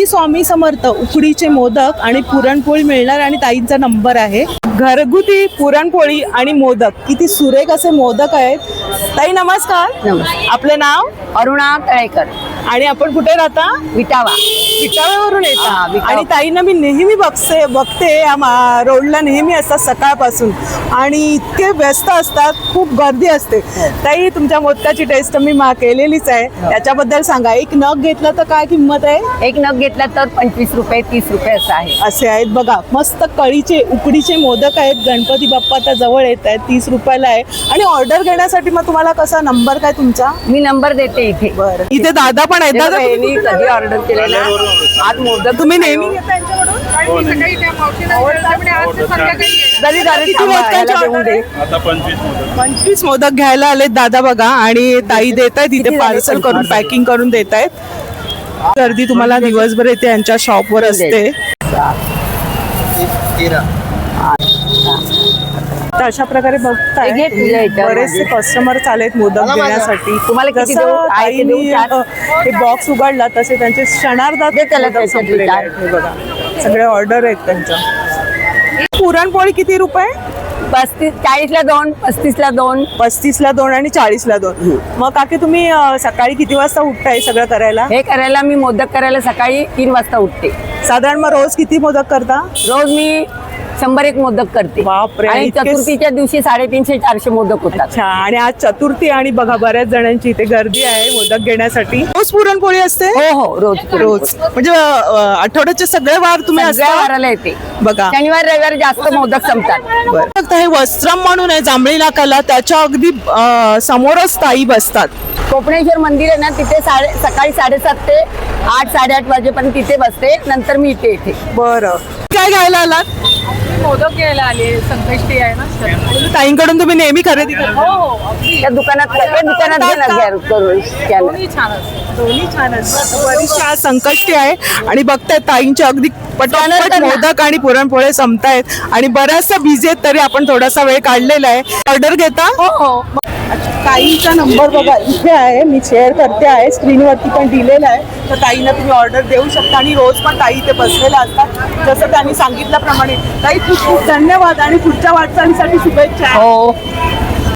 श्री स्वामी समर्थ उकडीचे मोदक आणि पुरणपोळी मिळणार आणि ताईंचा नंबर आहे. घरगुती पुरणपोळी आणि मोदक किती सुरेख असे मोदक आहेत. ताई नमस्कार. नमस्कार. आपले नाव? अरुणा तळेकर. आणि आपण कुठे राहता? विटावा. विटाव्यावरून येता. विटावा. आणि ताईंना मी नेहमी बघते रोडला नेहमी असतात सकाळपासून आणि इतके व्यस्त असतात, खूप गर्दी असते. ताई तुमच्या मोदकाची टेस्ट मी केलेलीच आहे, त्याच्याबद्दल सांगा. एक नग घेतला तर काय किंमत आहे? एक नग घेतला तर 25 रुपये 30 रुपये असं आहे. असे आहेत बघा, मस्त कळीचे उकडीचे मोदक आहेत. गणपती बाप्पा आता जवळ येत आहेत. 30 रुपयाला आहे. आणि ऑर्डर घेण्यासाठी मग तुम्हाला कसा नंबर काय तुमचा? मी नंबर देते इथे. बरं, इथे दादा पण आहेत. दादा मी कधी ऑर्डर केलेला आज मोदक तुम्ही नेहमी घेता यांच्याकडून? किती मोदकांची order आहे? आता 25 मोदक. 25 मोदक घ्यायला आलेत दादा बघा. आणि ताई देत आहेत इथे, किती झाले? पार्सल करून पॅकिंग करून देत आहेत. गर्दी तुम्हाला दिवसभर येते यांच्या शॉपवर असते. तर अशा प्रकारे बघताय हे घे तुझ्या ह्याच्यावर. बरेचसे कस्टमर आलेत मोदक घेण्यासाठी. तुम्हाला किती जसं देऊ? आहे ते देऊ? ताईंनी, चार? हे बॉक्स उघडला तसे त्यांचे क्षणार्धात दे त्याला मोदक त्याच्यातले संपलेले चार. आहेत. हे बघा सगळे ऑर्डर आहेत त्यांच्या. पुरणपोळी किती रुपये? 40ला 2, 35ला 2. 35ला 2 आणि 40ला 2. मग काकी तुम्ही सकाळी किती वाजता उठताय सगळं करायला? हे करायला मी मोदक करायला सकाळी 3 वाजता उठते. साधारण मग रोज किती मोदक करता? रोज मी 101 मोदक करते. बापरे. आणि इतके- चतुर्थीच्या दिवशी 350-400 मोदक होतात. अच्छा. आणि आज चतुर्थी आणि बघा बऱ्याच जणांची इथे गर्दी आहे मोदक घेण्यासाठी. रोज पुरणपोळी असते? हो हो, रोज रोज म्हणजे आठवड्याचे सगळे वार तुम्ही सगळ्या असता? वाराला येते. बघा. शनिवार रविवार जास्त मोदक संपतात. बरं. फक्त हे वस्त्रम म्हणून आहे जांभळी नाकाला, त्याच्या अगदी समोरच ताई बसतात. कोपणेश्वर मंदिर आहे ना, तिथे सकाळी 7:30 ते 8-8:30 वाजेपर्यंत तिथे बसते. नंतर मी इथे. बरं, काय घ्यायला आलात? मोदक घ्यायला आले. संकष्टी आहे ना. ताईंकडून तुम्ही नेहमी खरेदी करता? हो अगदी. त्या दुकानात दोन्ही छान असतं. दोन्ही छान असतात. बरीचशी आज संकष्टी आहे आणि बघतायत ताईंच्या अगदी पटापट मोदक आणि पुरणपोळे संपतायत आणि बऱ्याचसा बिझी आहेत, तरी आपण थोडासा वेळ काढलेला आहे. ऑर्डर घेता? हो. ताईचा नंबर बघा इथे आहे, मी शेअर करते आहे, स्क्रीनवरती पण दिलेला आहे. तर ताईंना तुम्ही ऑर्डर देऊ शकता आणि रोज पण ताई इथे बसलेल्या असतात जसं त्यांनी सांगितल्याप्रमाणे. ताई खूप खूप धन्यवाद आणि पुढच्या वाटचालीसाठी शुभेच्छा. हो.